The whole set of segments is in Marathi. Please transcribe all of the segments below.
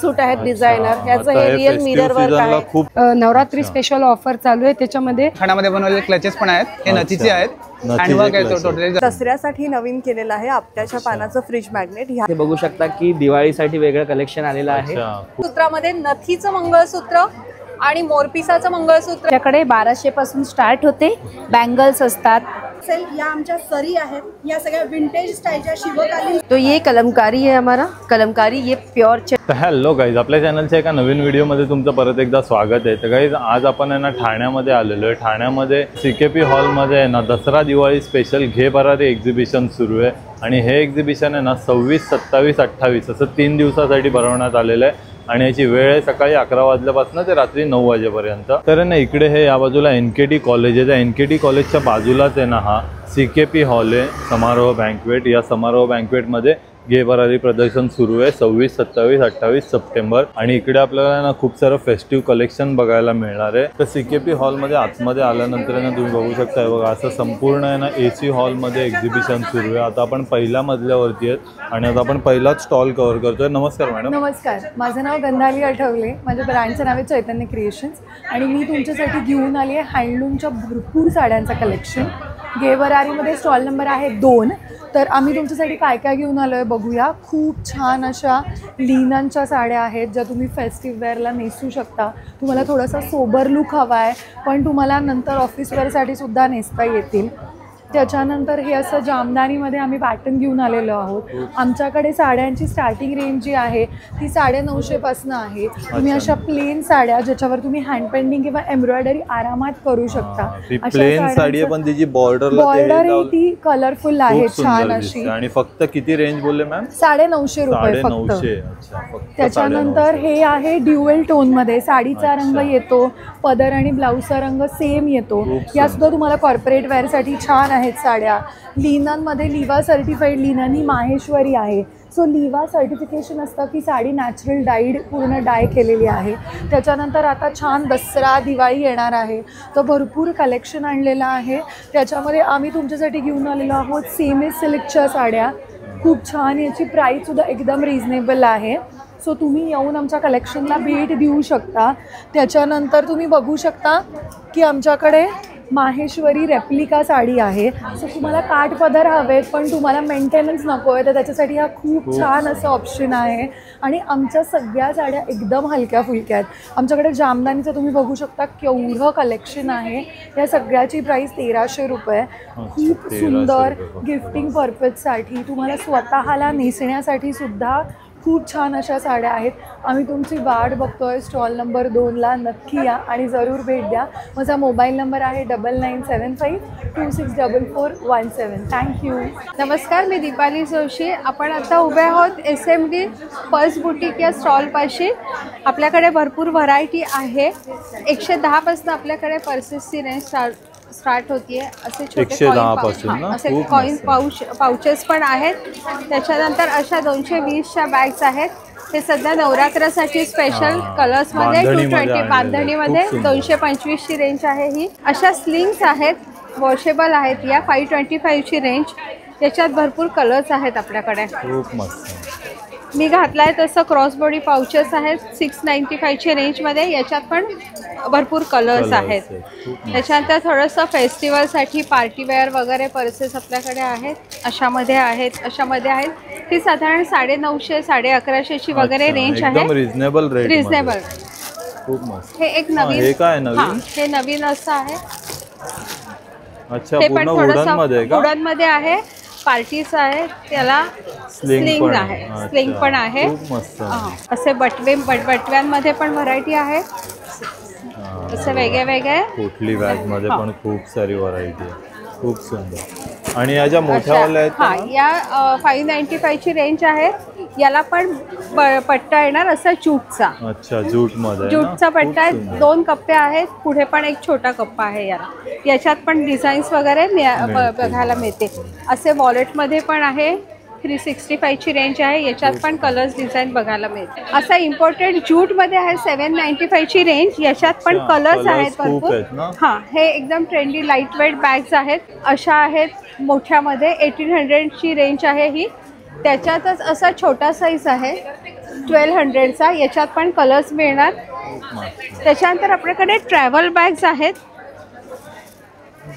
सूट आहेत डिझायनर, याचं हे रियल मिरर वर्क आहे। नवरात्री स्पेशल ऑफर चालू आहे, त्याच्यामध्ये खाण्यामध्ये बनवलेले क्लचेस पण आहेत, हे नथीचे आहेत, हँडवर्क आहे तो टोटली। दसऱ्यासाठी नवीन केलेला आहे आपट्याच्या पानाचं फ्रिज मॅग्नेट। हे बघू शकता की दिवाळीसाठी वेगळं कलेक्शन आलेलं आहे। सूत्रामध्ये नथीचं मंगळसूत्र आणि मोरपिसाचं मंगळसूत्र आपल्याकडे 1200 पासून स्टार्ट होते। बँगल्स असतात, या आमच्या सरी आहेत, या सगळ्या विंटेज स्टाईलच्या शिवकालीन। तो ये कलमकारी है हमारा, कलमकारी ये प्योर। हॅलो गाईज, आपल्या चॅनलच्या एका नवीन व्हिडिओमध्ये तुमचं परत एकदा स्वागत आहे। तर गाईज आज आपण आहे ना ठाण्यामध्ये आलेलो आहे। ठाण्यामध्ये CKP हॉलमध्ये आहे ना दसरा दिवाळी स्पेशल घे भरारी एक्झिबिशन सुरू आहे आणि हे एक्झिबिशन आहे ना 26, 27, 28 असं 3 दिवसासाठी भरवण्यात आलेलं आहे आणि याची वेळ आहे सकाळी 11 वाजल्यापासून ते रात्री 9 वाजेपर्यंत। तर ना इकडे हे या बाजूला NKT कॉलेज आहे, त्या NKT कॉलेजच्या बाजूलाच आहे ना हा CKP हॉल आहे, समारोह बँक्वेट। या समारोह बँक्वेटमध्ये घे भरारी प्रदर्शन सुरू आहे 26, 27, 28 सप्टेंबर आणि इकडे आपल्याला ना खूप सारं फेस्टिव्ह कलेक्शन बघायला मिळणार आहे। तर CKP हॉलमध्ये आतमध्ये आल्यानंतर ना तुम्ही बघू शकता बघा असं संपूर्ण आहे ना AC हॉलमध्ये एक्झिबिशन सुरू आहे। आता आपण पहिल्या मजल्यावरती आहेत आणि आता आपण पहिलाच स्टॉल कव्हर करतोय। नमस्कार मॅडम। नमस्कार, माझं नाव गंधाली आठवले, माझ्या ब्रँडचं नाव आहे चैतन्य क्रिएशन्स आणि मी तुमच्यासाठी घेऊन आली आहे हँडलूमच्या भरपूर साड्यांचं कलेक्शन। घे भरारीमध्ये स्टॉल नंबर आहे 2। तर आम्ही तुमच्यासाठी काय काय घेऊन आलो आहे बघूया। खूप छान अशा लिननच्या साड्या आहेत ज्या तुम्ही फेस्टिव्ह वेअरला नेसू शकता। तुम्हाला थोडासा सोबर लुक हवा आहे पण तुम्हाला नंतर ऑफिस वेअरसाठी सुद्धा नेसता येतील। त्याच्यानंतर हे असं जामदानीमध्ये आम्ही पॅटर्न घेऊन आलेलो आहोत। आमच्याकडे साड्यांची स्टार्टिंग रेंज जी आहे ती 950 पासून आहे। तुम्ही अशा प्लेन साड्या ज्याच्यावर तुम्ही हँड पेंटिंग किंवा एम्ब्रॉयडरी आरामात करू शकता। प्लेन साडी पण त्याची बॉर्डर आहे ती कलरफुल आहे छान अशी। आणि फक्त किती रेंज बोलले मॅम? 950 रुपये फक्त। त्याच्यानंतर हे आहे ड्युअल टोन मध्ये, साडीचा रंग येतो, पदर आणि ब्लाऊजचा रंग सेम येतो। या सुद्धा तुम्हाला कॉर्पोरेट वेअरसाठी छान आहेत साड्या। लिननमध्ये लिवा सर्टिफाईड लिनन ही माहेश्वरी आहे। सो लिवा सर्टिफिकेशन असतं की साडी नॅचरल डाईड, पूर्ण डाय केलेली आहे। त्याच्यानंतर आता छान दसरा दिवाळी येणार आहे तर भरपूर कलेक्शन आणलेलं आहे। त्याच्यामध्ये आम्ही तुमच्यासाठी घेऊन आलेलो आहोत सेमी सिल्कच्या साड्या। खूप छान, याची प्राईससुद्धा एकदम रिजनेबल आहे। सो तुम्ही येऊन आमच्या कलेक्शनला भेट देऊ शकता। त्याच्यानंतर तुम्ही बघू शकता की आमच्याकडे माहेश्वरी रेप्लिका साडी आहे। सो तुम्हाला काठ पदर हवेत पण तुम्हाला मेंटेनन्स नको आहे तर त्याच्यासाठी हा खूप छान असं ऑप्शन आहे। आणि आमच्या सगळ्या साड्या एकदम हलक्या फुलक्या आहेत। आमच्याकडे जामदानीचं तुम्ही बघू शकता केवढं कलेक्शन आहे। या सगळ्याची प्राईस 1300 रुपये। खूप सुंदर गिफ्टिंग पर्पजसाठी, तुम्हाला स्वतःला नेसण्यासाठी सुद्धा खूप छान अशा साड्या आहेत। आम्ही तुमची वाट बघतोय स्टॉल नंबर 2ला, नक्की या आणि ज़रूर भेट द्या। माझा मोबाईल नंबर आहे 9975264417। थँक्यू। नमस्कार, मी दीपाली जोशी। आपण आता उभे आहोत SMD पर्स बुटीक या स्टॉलपाशी। आपल्याकडे भरपूर व्हरायटी आहे। 110 पासून आपल्याकडे पर्सेसची रेंज स्टार्ट होतीये। असे छोटे कॉइन पाउचेस पण आहेत। त्याच्यानंतर अशा 220च्या बॅग्स आहेत। हे सध्या नवरात्रासाठी स्पेशल कलर्समध्ये 220 बांधणीमध्ये 225ची रेंज आहे ही। अशा स्लिंग्स आहेत, वॉशेबल आहेत या 525ची रेंज। त्याच्यात भरपूर कलर्स आहेत आपल्याकडे। खूप मस्त। मी घातलाय तसं क्रॉस बॉडी पाउचेस आहेत 695ची रेंजमध्ये। याच्यात पण भरपूर कलर्स आहेत। त्याच्यानंतर थोडंसं फेस्टिवलसाठी पार्टीवेअर वगैरे पर्सेस आपल्याकडे आहेत। अशामध्ये आहेत, अशामध्ये आहेत। ती साधारण 950, 1150ची वगैरे रेंज आहे। Reasonable rate, reasonable. खूप मस्त। हे एक नवीन, हे काय नवीन? हे नवीन असं आहे। अच्छा, पूर्ण वुडन मध्ये आहे। पार्टीज आहे, त्याला स्लिंग आहे, स्लिंग पण आहे। असे बटव्यांमध्ये पण व्हरायटी आहे। असे वेगळे वेगळे पोटली बॅग मध्ये पण खूप सारी व्हरायटी आहे। खूप सुंदर। आणि या ज्या मोठ्या वाल्या आहेत या 595ची रेंज आहे। याला पण पट्टा येणार असा जूटचा। अच्छा, जूटचा पट्टा आहे। 2 कप्पे आहेत, पुढे पण एक छोटा कप्पा आहे याला। याच्यात पण डिझाईन्स वगैरे बघायला मिळते। असे वॉलेटमध्ये पण आहे, 365ची रेंज आहे। याच्यात पण कलर्स डिझाईन बघायला मिळते। असा इम्पोर्टेड ज्यूटमध्ये आहे 795ची रेंज। याच्यात पण कलर्स आहेत भरपूर। हां, हे एकदम ट्रेंडी लाईट वेट बॅग्स आहेत। अशा आहेत मोठ्यामध्ये 1800ची रेंज आहे ही। त्याच्यातच असा छोटा साईज आहे 1200चा. याच्यात पण कलर्स मिळणार. त्याच्यानंतर आपल्याकडे ट्रॅव्हल बॅग्स आहेत.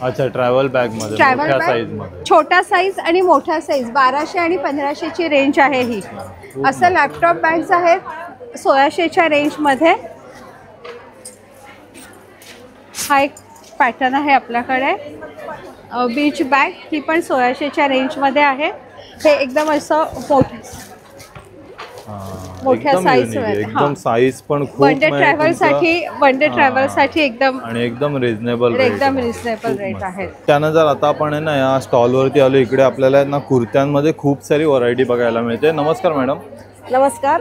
अच्छा, ट्रॅव्हल बॅग मध्ये ट्रॅव्हल मोठ्या बॅग साईज मध्ये, छोटा साईज आणि मोठा साईज 1200 आणि 1500ची रेंज आहे ही. असं लॅपटॉप बॅग्स आहेत 1600च्या रेंजमध्ये. हा एक पॅटर्न आहे आपल्याकडे. बीच बॅग ही पण 1600च्या रेंजमध्ये आहे. हे एकदम असं मोठ्या साईज एकदम साईज पण खूप वन डे ट्रॅव्हल साठी एकदम आणि एकदम रिझनेबल रेट आहे. त्यानंतर आता आपण आहे ना या स्टॉलवरती आलो. इकडे आपल्याला ना कुर्त्यांमध्ये खूप सारी व्हरायटी बघायला मिळते. नमस्कार मॅडम. नमस्कार,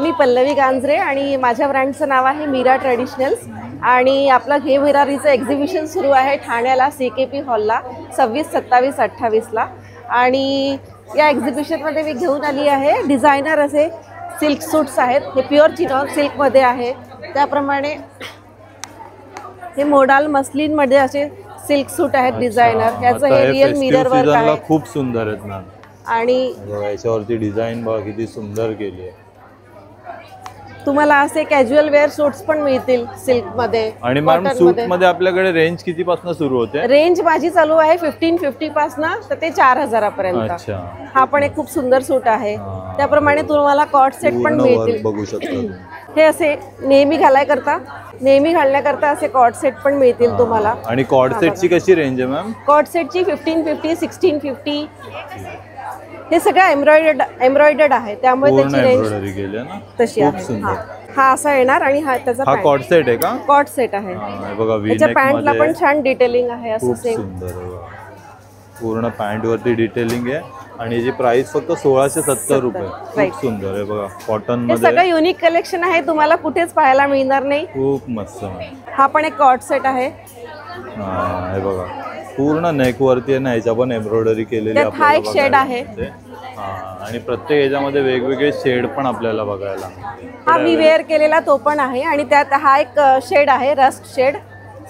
मी पल्लवी गांजरे आणि माझ्या ब्रँडचं नाव आहे मीरा ट्रेडिशनल्स. आणि आपलं घे भरारीचं एक्झिबिशन सुरू आहे ठाण्याला CKP हॉलला 26, 27, 28ला. आणि या एक्झिबिशनमध्ये मी घेऊन आली आहे डिझायनर असे सिल्क सूट्स आहेत. हे प्युअर चिनॉन सिल्कमध्ये आहे. त्याप्रमाणे हे मोडाल मस्लिनमध्ये असे सिल्क सूट आहेत डिझायनर. याचं हे रिअल मिरर वर्क आहे. खूप सुंदर आहेत ना. आणि याच्यावरती डिझाईन बघा किती सुंदर केली आहे. तुम्हाला असे कॅज्युअल वेअर सूट्स पण मिळतील सिल्कमध्ये. आणि मॅम सूट मध्ये आपल्याकडे रेंज किती पासून सुरू होते? रेंज माझी चालू आहे 1550 पासून तर ते 4000 पर्यंत. हा पण एक खूप सुंदर सूट आहे. त्याप्रमाणे तुम्हाला कॉट सेट पण मिळतील. बघू शकता. हे असे नेहमी घालण्याकरता असे कॉट सेट पण मिळतील तुम्हाला. आणि कॉट सेटची कशी रेंज आहे मॅम? कॉट सेटची 1550, 1650. हे सगळं एम्ब्रॉयडर्ड आहे त्यामुळे त्याची रेंज तशी आहे. हा असा येणार आणि हा त्याचा कॉट सेट आहे का? कॉट सेट आहे. त्याच्या पॅन्टला पण छान डिटेलिंग आहे. असं सुंदर पूर्ण पॅन्ट वरती डिटेलिंग आहे. आणि याची प्राइस फक्त 1670 रुपये. खूप सुंदर आहे बघा. कॉटन मध्ये सगळं युनिक कलेक्शन आहे. तुम्हाला कुठेच पाहायला मिळणार नाही. खूप मस्त. हा पण एक कॉट सेट आहे. हे बघा पूर्ण नेक वरती आहे ना. याच्या पण एम्ब्रॉयडरी केलेली हा एक शेड आहे. आणि प्रत्येक याच्यामध्ये वेगवेगळे शेड पण आपल्याला बघायला. हा मी वेअर केलेला तो पण आहे. आणि त्यात हा एक शेड आहे रस्ट शेड.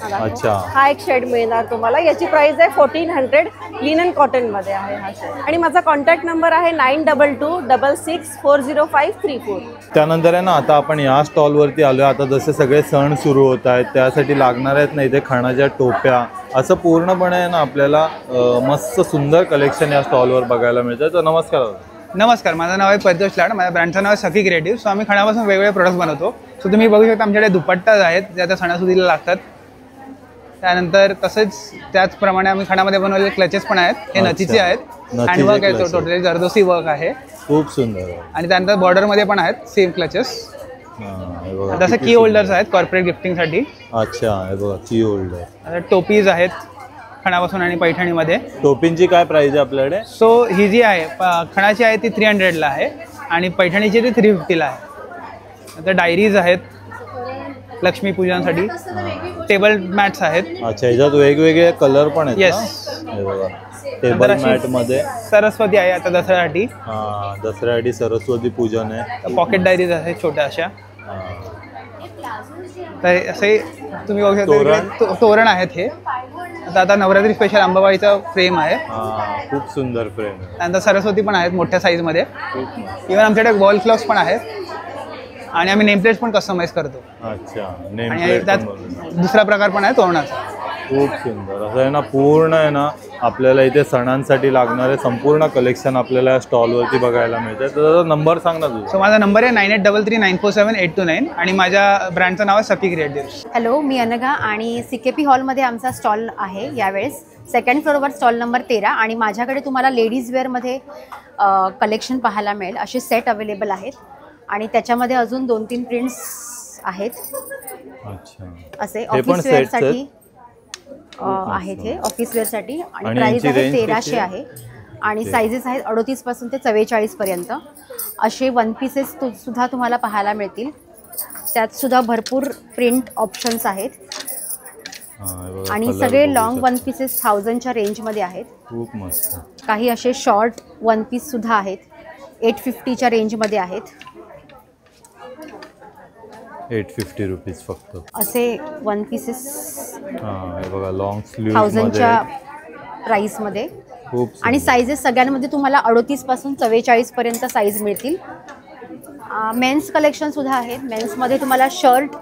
अच्छा, हा एक शेड मिळणार तुम्हाला. याची प्राइस आहे 1400. लिनन कॉटन मध्ये आहे हा शेड. आणि माझा कॉन्टॅक्ट नंबर आहे 9226640534. त्यानंतर आहे ना आता आपण या स्टॉल वरती आलो. आता जसे सगळे सण सुरू होत आहेत त्यासाठी लागणार आहेत ना इथे खणाच्या टोप्या. असं पूर्णपणे आहे ना आपल्याला मस्त सुंदर कलेक्शन या स्टॉलवर बघायला मिळतं. तर नमस्कार, माझं नाव आहे परतोष लाड. माझ्या ब्रँडचं नाव आहे सखी क्रिएटिव्ह. सो आम्ही खणापासून वेगवेगळे प्रोडक्ट्स बनवतो. सो तुम्ही बघू शकता आमच्याकडे दुपट्टाज आहेत जे आता सणासुदीला लागतात. त्यानंतर तसेच त्याचप्रमाणे आम्ही खणामध्ये बनवलेले क्लचेस पण आहेत. हे नथीचे आहेत. हँडवर्क आहे तो टोटली जरदोसी वर्क आहे. खूप सुंदर. आणि त्यानंतर बॉर्डरमध्ये पण आहेत सेम क्लचेस. जसं की होल्डर्स आहेत कॉर्पोरेट गिफ्टिंगसाठी. अच्छा, हे बघा की होल्डर. टोपीज आहेत खणापासून आणि पैठणीमध्ये. टोपींची काय प्राइस आहे आपल्याकडे? सो ही जी आहे खणाची आहे ती 300ला आहे आणि पैठणीची ती 350ला आहे. नंतर डायरीज आहेत लक्ष्मीपूजनासाठी. टेबल मॅट्स आहेत. अच्छा, याच्यात वेगवेगळे कलर पण आहेत. येस, टेबल मॅट मध्ये सरस्वती आहे आता दसऱ्यासाठी. दसऱ्यासाठी सरस्वती पूजन आहे. पॉकेट डायरीज आहेत छोट्या अशा. तर असे तुम्ही बघू शकता तोरण आहेत. हे आता नवरात्री स्पेशल अंबाबाईचा फ्रेम आहे. खूप सुंदर फ्रेम. त्यानंतर सरस्वती पण आहेत मोठ्या साईज मध्ये. इव्हन आमच्याकडे वॉल क्लॉक्स पण आहेत. आणि आम्ही नेमप्लेट्स पण कस्टमाइज करतो. अच्छा, आणि त्यात दुसरा प्रकार पण आहे तोरणाचा. खूप सुंदर असं आहे ना. पूर्ण आहे ना आपल्याला इथे सणांसाठी लागणारे संपूर्ण कलेक्शन आपल्याला या स्टॉलवरती बघायला मिळते. तर नंबर सांग ना तुझा. सो माझा नंबर आहे 9833947829 आणि माझ्या ब्रँडचं नाव आहे सखी क्रिएटिव्ह. हॅलो, मी अनघा आणि CKP हॉलमध्ये आमचा स्टॉल आहे. यावेळेस सेकंड फ्लोअरवर स्टॉल नंबर 13. आणि माझ्याकडे तुम्हाला लेडीज वेअरमध्ये कलेक्शन पाहायला मिळेल. असे सेट अवेलेबल आहेत. आणि त्याच्यामध्ये अजून 2-3 प्रिंट्स आहेत. अच्छा, असे ऑफिस वेअरसाठी आहेत. हे ऑफिस वेअरसाठी. आणि प्राइस आहे 1300 आहे. आणि साईजेस आहेत 38 पासून ते 44 पर्यंत. असे वन पीसेस सुद्धा तुम्हाला पाहायला मिळतील. त्यात सुद्धा भरपूर प्रिंट ऑप्शन्स आहेत. आणि सगळे लॉंग वन पीसेस 1000च्या रेंजमध्ये आहेत. खूप मस्त. काही असे शॉर्ट वन पीस सुद्धा आहेत. 850च्या रेंजमध्ये आहेत. 850 रुपीज फक्त. असे वन पीसेस हे बघा लॉंग स्लीव्ह 1000च्या प्राइसमध्ये. आणि साईजेस सगळ्यांमध्ये तुम्हाला 38 पासून 44 पर्यंत साईज मिळतील. मेन्स कलेक्शन सुद्धा आहे. मेन्समध्ये तुम्हाला शर्ट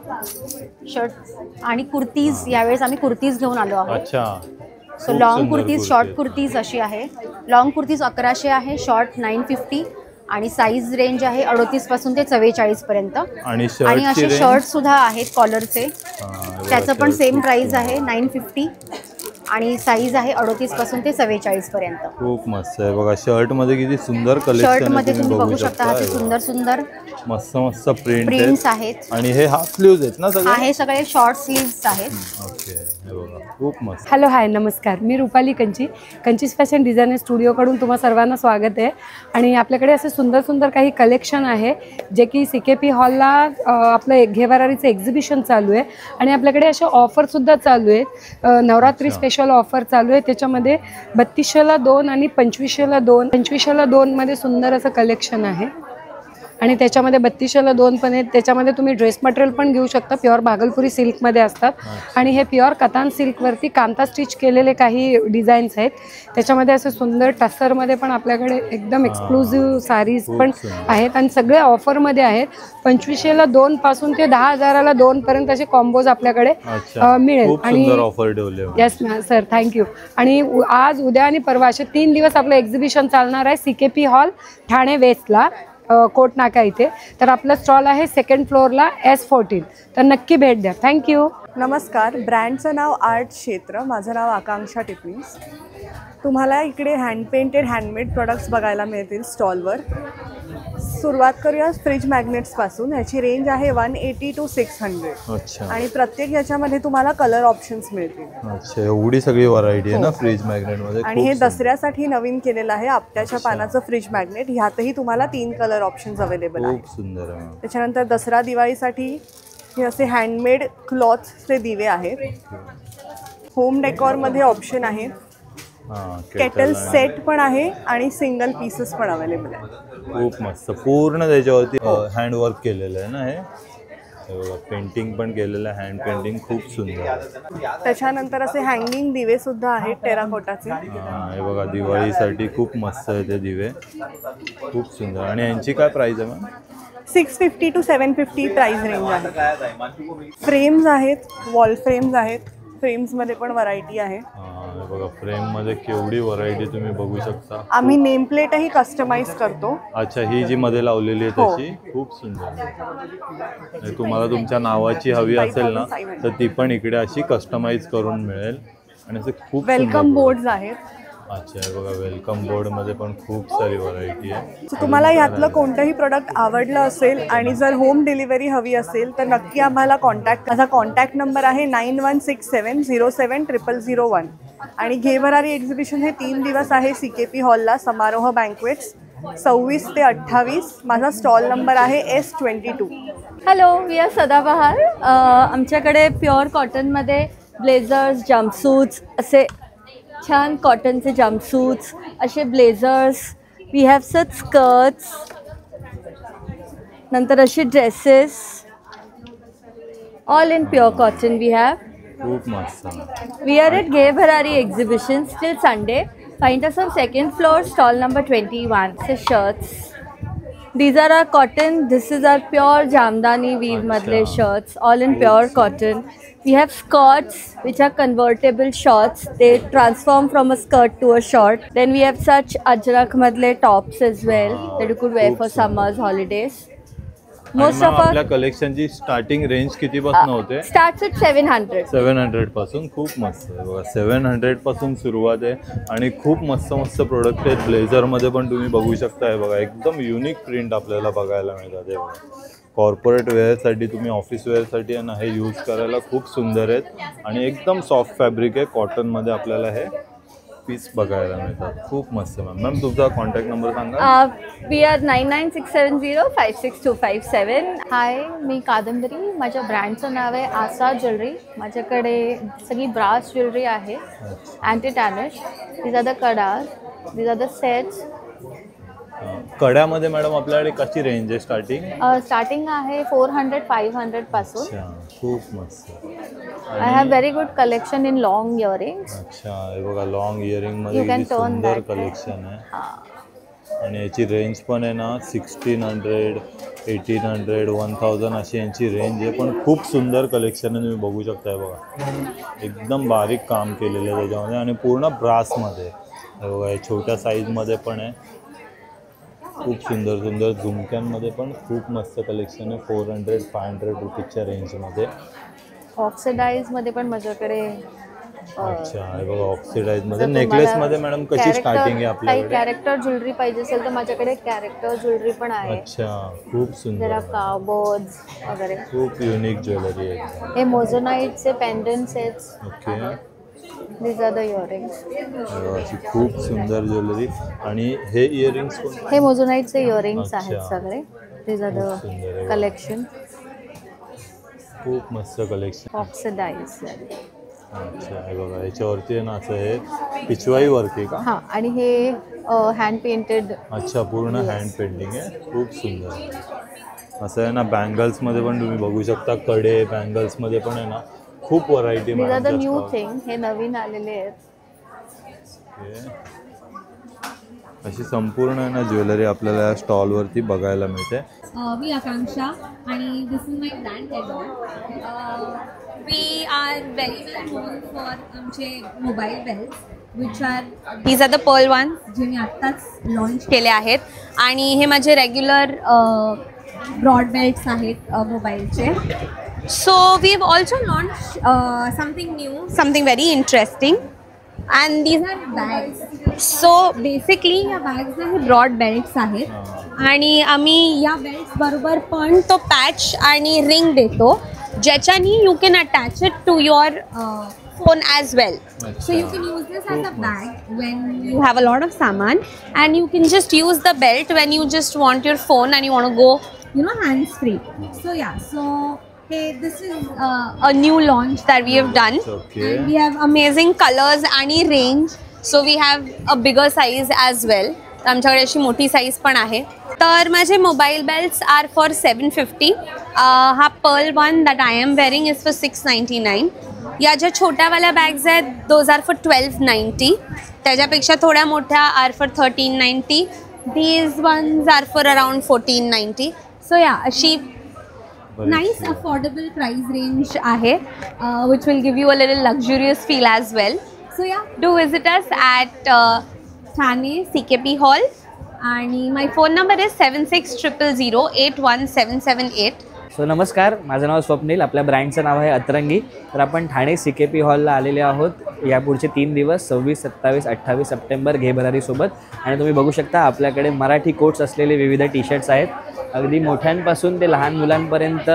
आणि कुर्तीज, यावेळेस आम्ही कुर्तीज घेऊन आलो आहोत. अच्छा. So long kurtis, short kurtis अशी आहे. लॉंग कुर्तीज 1100 आहे, शॉर्ट 950 आणि साईज रेंज आहे 38 पासून ते 44 पर्यंत. आणि असे शर्ट सुद्धा आहेत कॉलरचे, त्याचं पण सेम प्राइस आहे 950 आणि साईज आहे 38 पासून ते 44 पर्यंत. खूप मस्त आहे बघा. शर्ट मध्ये किती सुंदर कलेक्शन आहे, शर्ट मध्ये तुम्ही बघू शकता. हा सुंदर सुंदर मस्त मस्त प्रिंट्स आहेत. आणि हे हाफ स्लीव्ज आहेत ना सगळे? हे सगळे शॉर्ट स्लीव्स आहेत. ओके, हे बघा खूप मस्त. हॅलो, हाय, नमस्कार. मी रुपाली कंची, कंचीज फॅशन डिझायनर स्टुडिओकडून तुम्हा सर्वांना स्वागत आहे. आणि आपल्याकडे असे सुंदर सुंदर काही कलेक्शन आहे जे की CKP हॉलला आपलं घेवरारीचं एक्झिबिशन चालू आहे. आणि आपल्याकडे अशा ऑफरसुद्धा चालू आहेत. नवरात्री स्पेशल ऑफर चालू आहे. त्याच्यामध्ये 3200ला 2 आणि 2500ला 2. 2500ला 2 मध्ये सुंदर असं कलेक्शन आहे. आणि त्याच्यामध्ये 3200ला 2 पण आहेत. त्याच्यामध्ये तुम्ही ड्रेस मटेरियल पण घेऊ शकता. प्युअर भागलपुरी सिल्कमध्ये असतात. आणि हे प्युअर कतान सिल्कवरती कांता स्टिच केलेले काही डिझाईन्स आहेत. त्याच्यामध्ये असे सुंदर टसरमध्ये पण आपल्याकडे एकदम एक्सक्लुझिव्ह साडीज पण आहेत. आणि सगळे ऑफरमध्ये आहेत. 2500ला 2 पासून ते 10,000ला 2 पर्यंत असे कॉम्बोज आपल्याकडे मिळेल. आणि येस मॅम, सर, थँक्यू. आणि आज, उद्या आणि परवा असे 3 दिवस आपलं एक्झिबिशन चालणार आहे CKP हॉल ठाणे वेस्टला, कोट नाका इथे. तर आपला स्टॉल आहे 2nd फ्लोअरला S14. तर नक्की भेट द्या. थँक्यू. नमस्कार. ब्रँडचं नाव आर्ट क्षेत्र. माझं नाव आकांक्षा टिपणीस. तुम्हाला इकडे हँड पेंटेड हँडमेड प्रोडक्ट्स बघायला मिळतील स्टॉलवर. सुरुवात करूया फ्रीज मॅग्नेट्सपासून. ह्याची रेंज आहे 180 to 600. अच्छा. आणि प्रत्येक ह्याच्यामध्ये तुम्हाला कलर ऑप्शन्स मिळतील. अच्छा, एवढी सगळी व्हरायटी आहे ना फ्रीज मॅग्नेटमध्ये. आणि हे दसऱ्यासाठी नवीन केलेलं आहे आपट्याच्या पानाचं फ्रीज मॅग्नेट. ह्यातही तुम्हाला 3 कलर ऑप्शन्स अवेलेबल आहेत. खूप सुंदर आहे. त्याच्यानंतर दसरा दिवाळीसाठी हे असे हँडमेड क्लॉथचे दिवे आहेत. होम डेकॉरमध्ये ऑप्शन आहे. केटल सेट पण आहे आणि सिंगल पीसेस पण अवेलेबल आहे. खूप मस्त. पूर्ण त्याच्यावरती हँडवर्क केलेलं आहे ना. हे बघा, पेंटिंग पण केलेलं आहे, हँड पेंटिंग. खूप सुंदर. त्याच्यानंतर असे हँगिंग दिवे सुद्धा आहेत टेराकोटाचे. हे बघा, दिवाळीसाठी खूप मस्त आहे ते दिवे. खूप सुंदर. आणि यांची काय प्राइस आहे मॅम? 650 to 750 प्राइस रेंज आहे. फ्रेम्स आहेत, वॉल फ्रेम्स आहेत. फ्रेम्समध्ये पण व्हरायटी आहे. बघा, फ्रेममध्ये केवढी व्हरायटी तुम्ही बघू शकता. आम्ही नेम प्लेटही कस्टमाइज करतो. अच्छा, ही जी मध्ये लावलेली आहे तशी. खूप सुंदर. तुम्हाला तुमच्या नावाची हवी असेल ना तर ती पण इकडे अशी कस्टमाइज करून मिळेल. आणि असे खूप वेलकम बोर्ड्स आहेत. अच्छा, बघा, वेलकम बोर्डमध्ये पण खूप सारी व्हरायटी आहे. तुम्हाला यातलं कोणतंही प्रोडक्ट आवडलं असेल आणि जर होम डिलिव्हरी हवी असेल तर नक्की आम्हाला माझा कॉन्टॅक्ट नंबर आहे 9167070001. आणि घेवरारी एक्झिबिशन हे 3 दिवस आहे CKP हॉलला, समारोह बँक्वेट्स, 26 ते 28. माझा स्टॉल नंबर आहे S22. हॅलो, वी आर सदाबहार. आमच्याकडे प्युअर कॉटनमध्ये ब्लेझर्स, जम्पसूट्स, असे छान कॉटनचे जम्पसूट्स, असे blazers, we have such skirts, नंतर असे dresses, all in pure cotton we have. खूप मस्त. We are at Gay Bharari exhibition till Sunday. Find us on 2nd floor, stall number 21. So shirts. These are our cotton. This is our pure Jamdani weave madle shirts, all in pure cotton. We have skirts which are convertible shorts. They transform from a skirt to a short. Then we have such ajrak madle tops as well that you could wear for summers, holidays. Most of आपल्या कलेक्शनची स्टार्टिंग रेंज किती पासून होते? Starts at 700. 700 पासून. खूप मस्त आहे बघा. 700 पासून सुरुवात आहे. आणि खूप मस्त मस्त प्रोडक्ट आहेत. ब्लेझरमध्ये पण तुम्ही बघू शकता. हे बघा, एकदम युनिक प्रिंट आपल्याला बघायला मिळतात. हे बघा, कॉर्पोरेट वेअरसाठी, तुम्ही ऑफिस वेअरसाठी आहे ना हे यूज करायला खूप सुंदर आहेत. आणि एकदम सॉफ्ट फॅब्रिक आहे. कॉटनमध्ये आपल्याला हे पीस बघायला मिळतात. खूप मस्त. मॅम, तुमचा कॉन्टॅक्ट नंबर सांगा. We are 9967056257. हाय, मी कादंबरी. माझ्या ब्रँडचं नाव आहे आसा ज्वेलरी. माझ्याकडे सगळी ब्रास ज्वेलरी आहे, anti tarnish. These are the kadas, these are the sets. कड्यामध्ये मॅडम आपल्याकडे कशी रेंज आहे स्टार्टिंग? स्टार्टिंग आहे 400-500 पासून. खूप मस्त. I have very good collection in long earrings. अच्छा, हे बघा, लॉंग इयरिंग मध्ये किती सुंदर कलेक्शन आहे. आणि याची रेंज पण आहे ना 1600, 1800, 1000 अशी यांची रेंज आहे. पण खूप सुंदर कलेक्शन आहे, तुम्ही बघू शकताय बघा. एकदम बारीक काम केलेलं आहे त्याच्यामध्ये आणि पूर्ण ब्रासमध्ये बघा. हे छोट्या साईजमध्ये पण आहे. खूप सुंदर सुंदर झुमक्यांमध्ये पण खूप मस्त कलेक्शन आहे. 400-500 रुपीजच्या रेंजमध्ये. ऑक्सिडाईजमध्ये पण माझ्याकडे अच्छा, हे बघा ऑक्सिडाईजमध्ये. नेकलेसमध्ये मॅडम कशी स्टार्टिंग आहे आपल्याकडे? काही कॅरेक्टर ज्वेलरी पाहिजे असेल तर माझ्याकडे कॅरेक्टर ज्वेलरी पण आहे. अच्छा, खूप सुंदर. जरा कावबर्ड्स वगैरे खूप युनिक ज्वेलरी आहे. हे मोझोनाइटचे pendant sets. Okay, These are the earrings. अशी खूप सुंदर ज्वेलरी. आणि हे इयरिंग्स पण हे मोझोनाइटचे इयरिंग्स आहेत सगळे. These are the collection. खूप मस्त कलेक्शन. ऑक्सिडाइज. अच्छा, हे बघा याच्यावरती आहे ना असं हे पिचवाई वर्क आहे का? हां, आणि हे हँड पेंटेड. अच्छा, पूर्ण हँड पेंटिंग आहे. खूप सुंदर असं आहे ना. बँगल्समध्ये पण तुम्ही बघू शकता. कडे बँगल्समध्ये पण आहे ना खूप variety. These are the new thing. हे नवीन आलेले आहेत. अशी संपूर्ण आहे ना ज्वेलरी आपल्याला या स्टॉलवरती बघायला मिळते. मी आकांक्षा आणि this is my brand Adon. We are very well known for आमचे mobile bells which are these are the pearl one जे मी आत्ताच लॉन्च केले आहेत. आणि हे माझे रेग्युलर ब्रॉड बेल्ट्स आहेत मोबाईलचे. So we've also launched something new, something very interesting, and these are bags. So basically या bags हे broad belts आहेत आणि आम्ही या belts बरोबर पण तो patch आणि ring देतो ज्याच्यानी you can attach it to your phone as well. So you can use this as a bag when you have a lot of saman, and you can just use the belt when you just want your phone and you want to go hands free. So yeah, so hey, this is a new launch that we have done. Okay. And we have amazing colors and range. So we have a bigger size as well. आमच्याकडे अशी मोठी साईज पण आहे. तर माझे मोबाईल बेल्ट्स आर फॉर 750. हा pearl one that I am wearing is for 699. या ज्या छोट्यावाल्या बॅग्स आहेत दोज आर फॉर 1290. त्याच्यापेक्षा थोड्या मोठ्या are for 1390. These ones are for around 1490. So या अशी nice affordable price range आहे which will give you a little luxurious feel as well. So yeah, do visit us at Thane CKP Hall आणि my phone number is 7600081778. So नमस्कार, माझं नाव स्वप्नील. आपल्या ब्रँडचं नाव आहे अतरंगी. तर आपण ठाणे CKP हॉलला आलेले आहोत यापुढचे 3 दिवस 26, 27, 28 सप्टेंबर घे भरारीसोबत. आणि तुम्ही बघू शकता आपल्याकडे मराठी कोट्स असलेले विविध टी शर्ट्स आहेत. अगदी मोठ्यांपासून ते लहान मुलांपर्यंत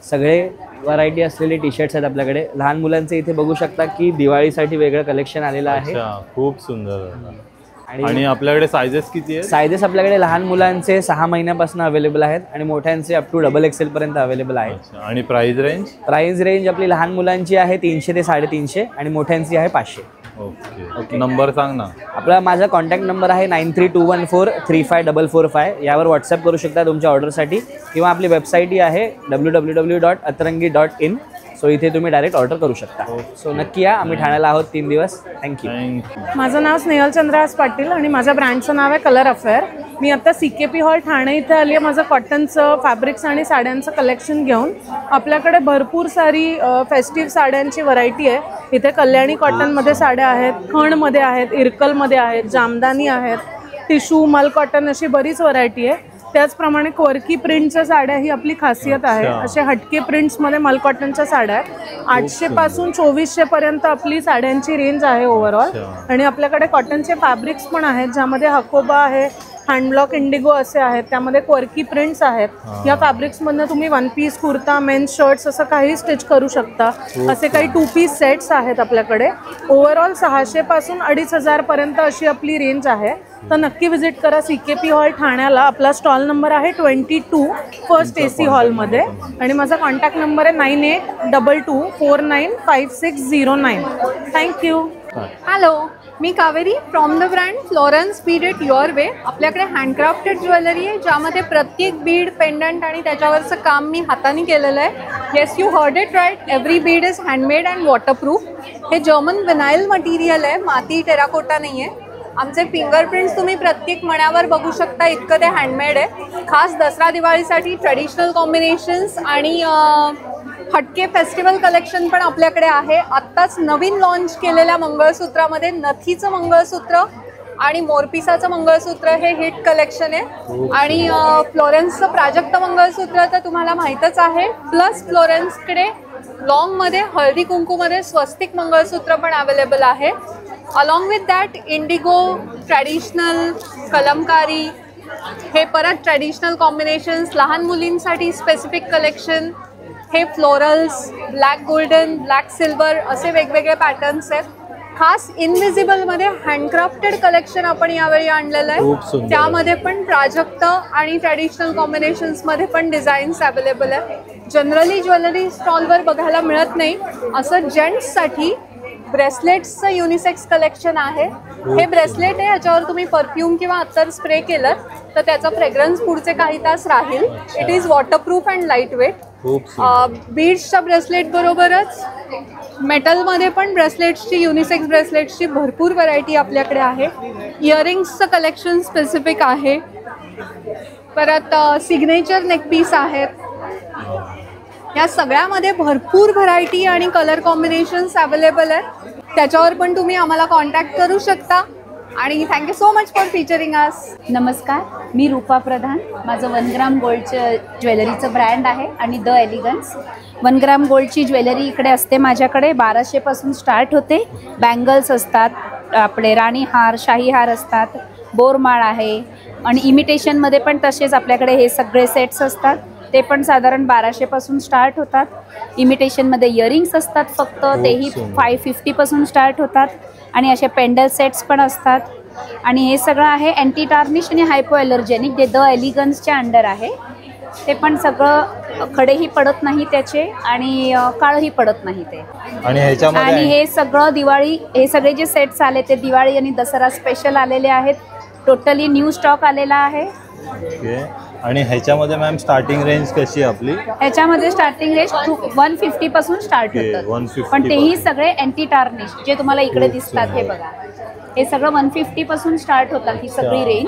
सगळे व्हरायटी असलेले टी शर्ट्स आहेत आपल्याकडे. लहान मुलांचे इथे बघू शकता की दिवाळीसाठी वेगळं कलेक्शन आलेलं आहे. खूप सुंदर. आणि आपल्याकडे सायझेस किती आहेत? सायझेस आपल्याकडे लहान मुलांचे 6 महिन्यापासून अवेलेबल आहेत आणि मोठ्यांचे अप टू XXL पर्यंत अवेलेबल आहेत. आणि प्राइस रेंज आपली लहान मुलांची आहे 300 ते 350 आणि मोठ्यांची आहे 500. ओके, नंबर सांग ना. माझा कॉन्टॅक्ट नंबर आहे 9321435445. यावर व्हॉट्सअप करू शकता तुमच्या ऑर्डरसाठी किंवा आपली वेबसाईटही आहे www.atrangi.in. सो इथे तुम्ही डायरेक्ट ऑर्डर करू शकता. सो नक्की या, आम्ही ठाण्याला आहोत 3 दिवस. थँक्यू. माझं नाव स्नेहल चंद्रहास पाटील आणि माझ्या ब्रँडचं नाव आहे कलर अफेअर. मी आता CKP हॉल ठाणे इथे आली आहे माझं कॉटनचं फॅब्रिक्स आणि साड्यांचं कलेक्शन घेऊन. आपल्याकडे भरपूर सारी फेस्टिव्ह साड्यांची व्हरायटी आहे. इथे कल्याणी कॉटनमध्ये साड्या आहेत, खणमध्ये आहेत, इरकलमध्ये आहेत, जामदानी आहेत, टिशू, मल कॉटन अशी बरीच व्हरायटी आहे. त्याचप्रमाणे क्वर्की प्रिंटच्या साड्या ही आपली खासियत आहे. असे हटके प्रिंट्समध्ये मल कॉटनच्या साड्या आहेत. 800 पासून 2400 पर्यंत आपली साड्यांची रेंज आहे ओव्हरऑल. आणि आपल्याकडे कॉटनचे फॅब्रिक्स पण आहेत ज्यामध्ये हकोबा आहे, हँडब्लॉक इंडिगो असे आहेत. त्यामध्ये क्वर्की प्रिंट्स आहेत. या फॅब्रिक्समधनं तुम्ही 1 पीस कुर्ता, मेन्स शर्ट्स असं काही स्टिच करू शकता. असे काही 2 पीस सेट्स आहेत आपल्याकडे. ओव्हरऑल 600 पासून 2500 पर्यंत अशी आपली रेंज आहे. तर नक्की व्हिजिट करा CKP हॉल ठाण्याला. आपला स्टॉल नंबर आहे 22 फर्स्ट AC हॉलमध्ये आणि माझा कॉन्टॅक्ट नंबर आहे 9822495609. Thank you. Hello, me Kaveri from the brand Florence Beed it your way. आपल्याकडे हँडक्राफ्टेड ज्वेलरी आहे ज्यामध्ये प्रत्येक बीड, पेंडंट आणि त्याच्यावरचं काम मी हाताने केलेलं आहे. Yes, you heard it right. Every bead is handmade and waterproof. हे जर्मन विनाईल मटेरियल आहे, माती टेराकोटा नाही आहे. आमचे फिंगरप्रिंट्स तुम्ही प्रत्येक मण्यावर बघू शकता, इतकं ते हँडमेड आहे. खास दसरा दिवाळीसाठी ट्रेडिशनल कॉम्बिनेशन्स आणि हटके फेस्टिवल कलेक्शन पण आपल्याकडे आहे. आत्ताच नवीन लॉन्च केलेल्या मंगळसूत्रामध्ये नथीचं मंगळसूत्र आणि मोरपिसाचं मंगळसूत्र हे हिट कलेक्शन आहे. आणि फ्लोरेन्सचं प्राजक्त मंगळसूत्र तर तुम्हाला माहीतच आहे. प्लस फ्लोरेन्सकडे लॉंगमध्ये हळदी कुंकूमध्ये स्वस्तिक मंगळसूत्र पण अवेलेबल आहे. Along with that Indigo, traditional, Kalamkari, हे परत ट्रॅडिशनल कॉम्बिनेशन्स, लहान मुलींसाठी स्पेसिफिक कलेक्शन, हे florals, black golden, black silver असे वेगवेगळे पॅटर्न्स आहेत. खास इनविजिबलमध्ये हँडक्राफ्टेड कलेक्शन आपण यावेळी आणलेलं आहे. त्यामध्ये पण प्राजक्त आणि ट्रॅडिशनल कॉम्बिनेशन्समध्ये पण डिझाईन्स अवेलेबल आहे. जनरली ज्वेलरी स्टॉलवर बघायला मिळत नाही असं जेंट्ससाठी ब्रेसलेट्सचं युनिसेक्स कलेक्शन आहे. हे ब्रेसलेट आहे, याच्यावर तुम्ही परफ्यूम किंवा अत्तर स्प्रे केलं तर त्याचा फ्रेग्रन्स पुढचे काही तास राहील. It is waterproof and light weight. बीड्सच्या ब्रेसलेट बरोबरच मेटलमध्ये पण ब्रेसलेट्सची, युनिसेक्स ब्रेसलेट्सची भरपूर व्हरायटी आपल्याकडे आहे. इयरिंग्सचं कलेक्शन स्पेसिफिक आहे. परत सिग्नेचर नेकपीस आहेत. या सगळ्यामध्ये भरपूर व्हरायटी आणि कलर कॉम्बिनेशन्स अवेलेबल आहेत. त्याच्यावर पण तुम्ही आम्हाला कॉन्टॅक्ट करू शकता. आणि thank you so much for featuring us. नमस्कार, मी रूपा प्रधान. माझं 1 ग्राम गोल्डचं ज्वेलरीचं ब्रँड आहे आणि द एलिगन्स. 1 ग्राम गोल्डची ज्वेलरी इकडे असते माझ्याकडे. 1200 पासून स्टार्ट होते. बँगल्स असतात, आपले राणी हार, शाही हार असतात, बोरमाळ आहे आणि इमिटेशनमध्ये पण तसेच आपल्याकडे हे सगळे सेट्स असतात. ते पण साधारण 1200 पासून स्टार्ट होतात. इमिटेशनमध्ये इयरिंग्स असतात फक्त, तेही 550 पासून स्टार्ट होतात. आणि असे पेंडल सेट्स पण असतात. आणि हे सगळं आहे अँटी टार्निश आणि हायपो ॲलर्जेनिक, जे द एलिगन्सच्या अंडर आहे. ते पण सगळं खडेही पडत नाही त्याचे आणि काळही पडत नाही ते. आणि हे सगळं दिवाळी, हे सगळे जे सेट्स आले ते दिवाळी आणि दसरा स्पेशल आलेले आहेत. टोटली न्यू स्टॉक आलेला आहे. आणि ह्याच्यामध्ये मॅम स्टार्टिंग रेंज कशी आहे आपली? ह्याच्यामध्ये स्टार्टिंग रेंज 150 पासून स्टार्ट होतात. पण तेही सगळे अँटी टार्निश जे तुम्हाला इकडे दिसतात हे बघा, हे सगळं 150 पासून स्टार्ट होतात ही सगळी रेंज.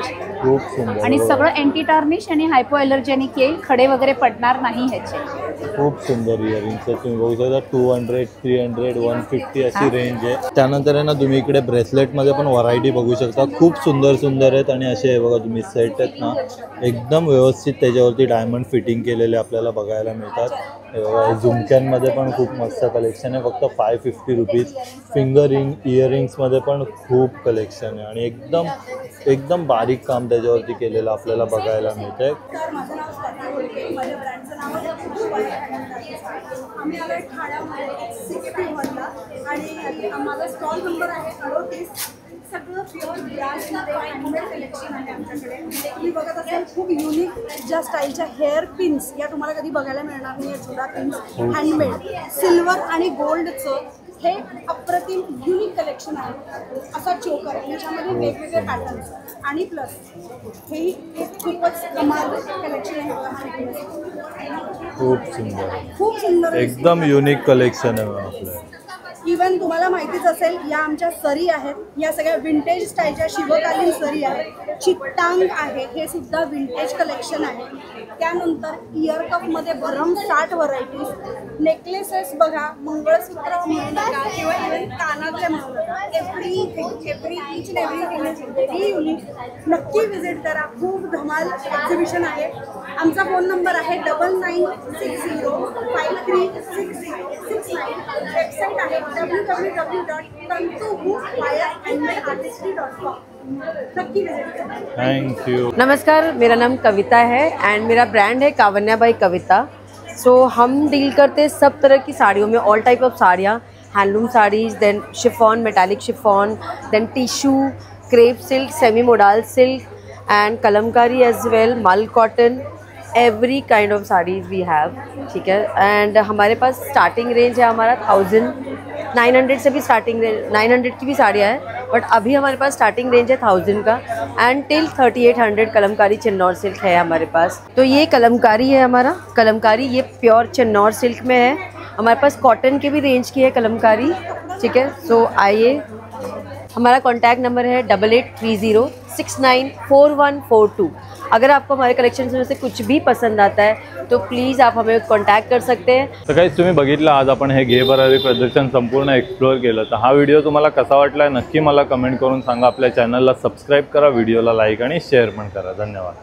आणि सगळं अँटी टार्निश आणि हायपो ॲलर्जेनिक येईल, खडे वगैरे पडणार नाही ह्याचे. खूप सुंदर इयरिंग्स आहे. तुम्ही बघू शकता 200, 300, 150 अशी रेंज आहे. त्यानंतर आहे ना तुम्ही इकडे ब्रेसलेटमध्ये पण व्हरायटी बघू शकता. खूप सुंदर सुंदर आहेत. आणि असे बघा तुम्ही सेट आहेत ना, एकदम व्यवस्थित त्याच्यावरती डायमंड फिटिंग केलेले आपल्याला बघायला मिळतात. झुमक्यांमध्ये पण खूप मस्त कलेक्शन आहे, फक्त 550 रुपीज. फिंगर इयरिंग्समध्ये पण खूप कलेक्शन आहे आणि एकदम एकदम बारीक काम त्याच्यावरती केलेलं आपल्याला बघायला मिळतं आहे. आम्ही आलो ठाण्यामध्ये CKP हॉलला आणि माझा स्टॉल नंबर आहे 38. सगळं प्युअर ब्रासमध्ये हँडमेड कलेक्शन आहे आमच्याकडे. तुम्ही बघत असाल खूप युनिक ज्या स्टाईलच्या हेअर पिन्स या तुम्हाला कधी बघायला मिळणार नाही. जुडा पिन्स हँडमेड, सिल्वर आणि गोल्डचं हे अप्रतिम युनिक कलेक्शन आहे. असा चोकर आहे, त्याच्यामध्ये वेगवेगळे पॅटर्न्स आणि प्लस हेही एक खूपच कमाल कलेक्शन आहे. खूप सुंदर एकदम युनिक कलेक्शन आहे आपलं. इवन तुम्हाला माहितीच असेल, या आमच्या सरी आहेत, या सगळ्या विंटेज स्टाईलच्या शिवकालीन सरी आहेत. चिट्टांग आहे, हे सुद्धा विंटेज कलेक्शन आहे. त्यानंतर इयर कपमध्ये भरमसाठ व्हरायटीज. नेकलेसेस बघा, मंगळसूत्र म्हणा किंवा इवन कानातले म्हणा, everything each and everything is very unique. नक्की विजिट करा. खूप धमाल एक्झिबिशन आहे. आमचा फोन नंबर आहे 9960536069. वेबसाईट आहे www.tantuhookfirehandmadeartistry.com. Thank you. नमस्कार, मेरा नाम कविता है एंड मेरा ब्रांड है कावन्या बाई कविता. सो हम डील करते हैं सब तरह की साड़ियों में, ऑल टाइप ऑफ साड़ियाँ, handloom saris, then chiffon, metallic chiffon, then tissue, crepe silk, semi modal silk and kalamkari as well, mul cotton, every kind of saris we have. ठीक है. एंड हमारे पास स्टार्टिंग रेंज है हमारा 1900 से भी स्टार्टिंग रेंज, 900 की भी साड़ियाँ हैं, बट अभी हमारे पास स्टार्टिंग रेंज है 1000 का end till 3800 Kalamkari Chinnaur silk है हमारे पास. तो ये कलमकारी है हमारा. कलमकारी ये प्योर चिन्नौर सिल्क में है. हमारे पास कॉटन के भी रेंज की है कलमकारी. ठीक है. सो आइए हमारा कॉन्टैक्ट नंबर है 8830694142। अगर आपको हमारे कलेक्शन में से कुछ भी पसंद आता है तो प्लीज़ आप हमें कॉन्टॅक्ट कर सकते हैं। तर गाईज तुम्ही बघितलं आज आपण हे घे भरारी प्रदर्शन संपूर्ण एक्सप्लोअर केलं। तर हा व्हिडिओ तुम्हाला कसा वाटला नक्की मला कमेंट करून सांगा। आपल्या चॅनलला सबस्क्राईब करा, व्हिडिओला लाईक आणि शेअर पण करा। धन्यवाद।